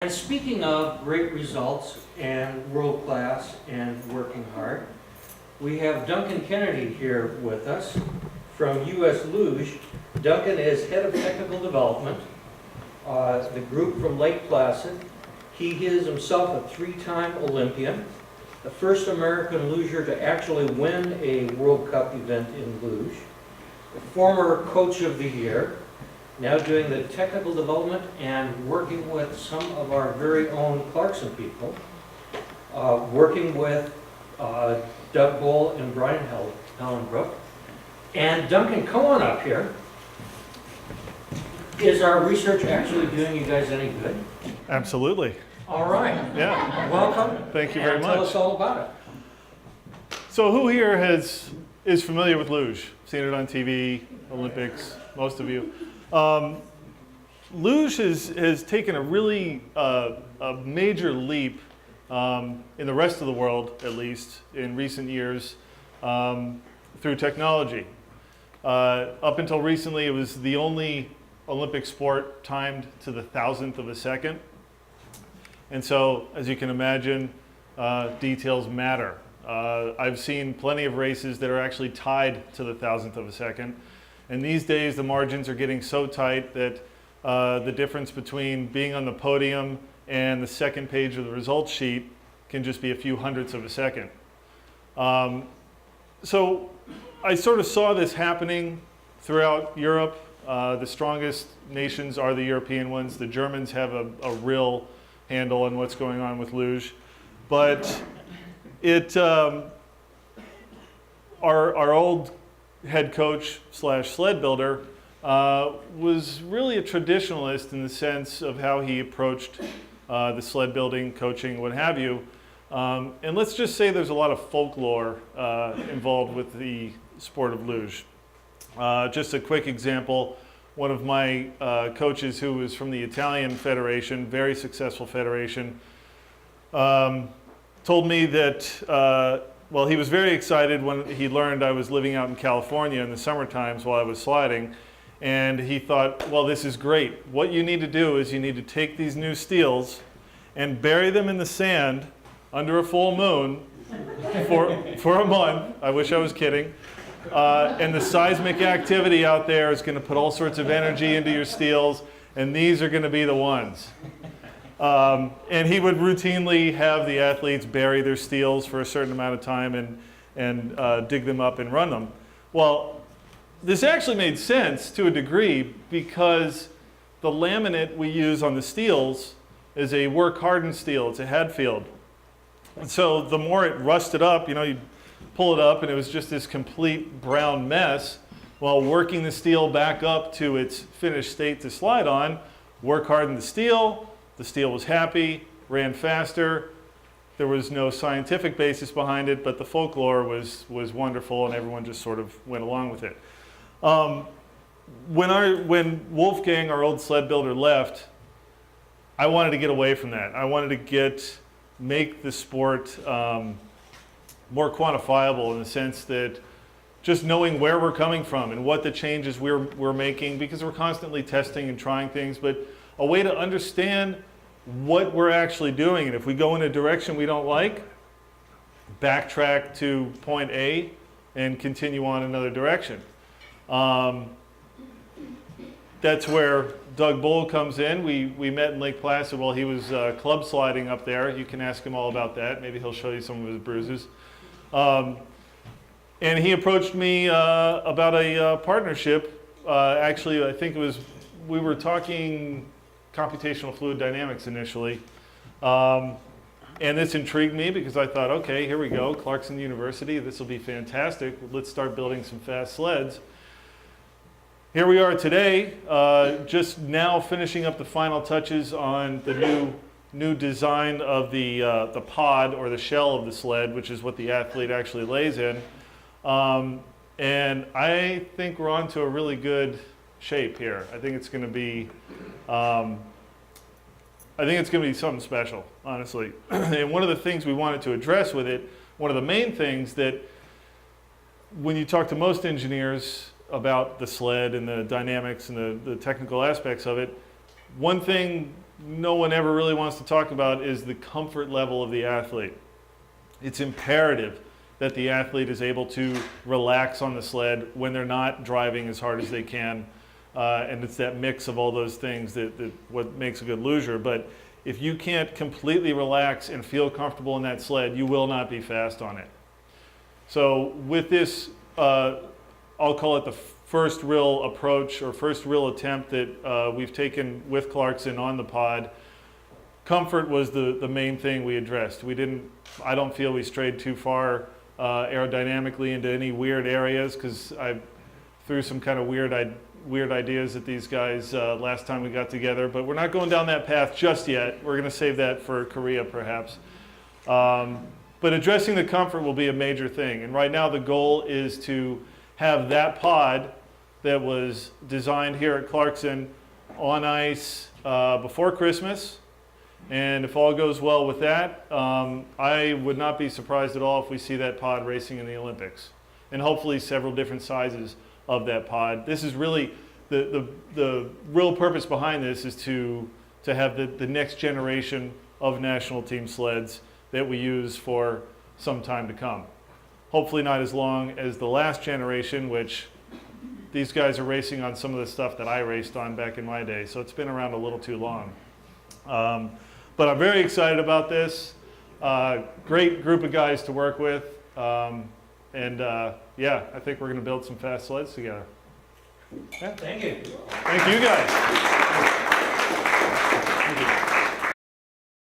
And speaking of great results and world class and working hard, we have Duncan Kennedy here with us from US Luge. Duncan is head of technical development, the group from Lake Placid. He is himself a three-time Olympian, the first American luger to actually win a World Cup event in luge, the former coach of the year, now doing the technical development and working with some of our very own Clarkson people, working with Doug Bull and Brian Hellenbrook. And Duncan, come on up here. Is our research actually doing you guys any good? Absolutely. All right. Yeah. Welcome. Thank you very much. Tell us all about it. So who here is familiar with luge? Seen it on TV, Olympics, most of you. Luge has taken a really a major leap in the rest of the world, at least in recent years, through technology. Up until recently, it was the only Olympic sport timed to the thousandth of a second. And so, as you can imagine, details matter. I've seen plenty of races that are actually tied to the thousandth of a second. And these days, the margins are getting so tight that the difference between being on the podium and the second page of the results sheet can just be a few hundredths of a second. So I sort of saw this happening throughout Europe. The strongest nations are the European ones. The Germans have a real handle on what's going on with luge. But our old head coach slash sled builder was really a traditionalist in the sense of how he approached the sled building, coaching, what have you. And let's just say there's a lot of folklore involved with the sport of luge. Just a quick example, one of my coaches who was from the Italian Federation, very successful federation, told me that well, he was very excited when he learned I was living out in California in the summer times while I was sliding. And he thought, well, this is great. What you need to do is you need to take these new steels and bury them in the sand under a full moon for a month. I wish I was kidding. And the seismic activity out there is going to put all sorts of energy into your steels, and these are going to be the ones. And he would routinely have the athletes bury their steels for a certain amount of time and dig them up and run them. Well, this actually made sense to a degree because the laminate we use on the steels is a work-hardened steel. It's a Hadfield. And so the more it rusted up, you pull it up and it was just this complete brown mess. While working the steel back up to its finished state to slide on, work-hardened the steel was happy, ran faster. There was no scientific basis behind it, but the folklore was wonderful and everyone just sort of went along with it. When Wolfgang, our old sled builder, left, I wanted to get away from that. I wanted to make the sport more quantifiable in the sense that just knowing where we're coming from and what the changes we're making, because we're constantly testing and trying things, but a way to understand what we're actually doing. And if we go in a direction we don't like, backtrack to point A and continue on another direction. That's where Doug Bull comes in. We met in Lake Placid while he was club sliding up there. You can ask him all about that. Maybe he'll show you some of his bruises. And he approached me about a partnership. Actually, I think we were talking computational fluid dynamics initially. And this intrigued me because I thought, okay, here we go, Clarkson University, this will be fantastic. Let's start building some fast sleds. Here we are today, just now finishing up the final touches on the new design of the pod or the shell of the sled, which is what the athlete actually lays in. And I think we're on to a really good shape here. I think it's going to be something special, honestly. And one of the things we wanted to address with it, one of the main things that when you talk to most engineers about the sled and the dynamics and the technical aspects of it, one thing no one ever really wants to talk about is the comfort level of the athlete. It's imperative that the athlete is able to relax on the sled when they're not driving as hard as they can. And it's that mix of all those things that what makes a good luger. But if you can't completely relax and feel comfortable in that sled, you will not be fast on it. So with this, I'll call it the first real approach or first real attempt that we've taken with Clarkson on the pod. Comfort was the main thing we addressed. I don't feel we strayed too far aerodynamically into any weird areas, because I threw some kind of weird ideas at these guys last time we got together, but we're not going down that path just yet. We're going to save that for Korea perhaps. But addressing the comfort will be a major thing, and right now the goal is to have that pod that was designed here at Clarkson on ice before Christmas. And if all goes well with that, I would not be surprised at all if we see that pod racing in the Olympics, and hopefully several different sizes of that pod. This is really the real purpose behind this, is to have the next generation of national team sleds that we use for some time to come. Hopefully not as long as the last generation, which these guys are racing on some of the stuff that I raced on back in my day, so it's been around a little too long. But I'm very excited about this. Great group of guys to work with. Yeah, I think we're going to build some fast sleds together. Yeah. Thank you. Thank you guys.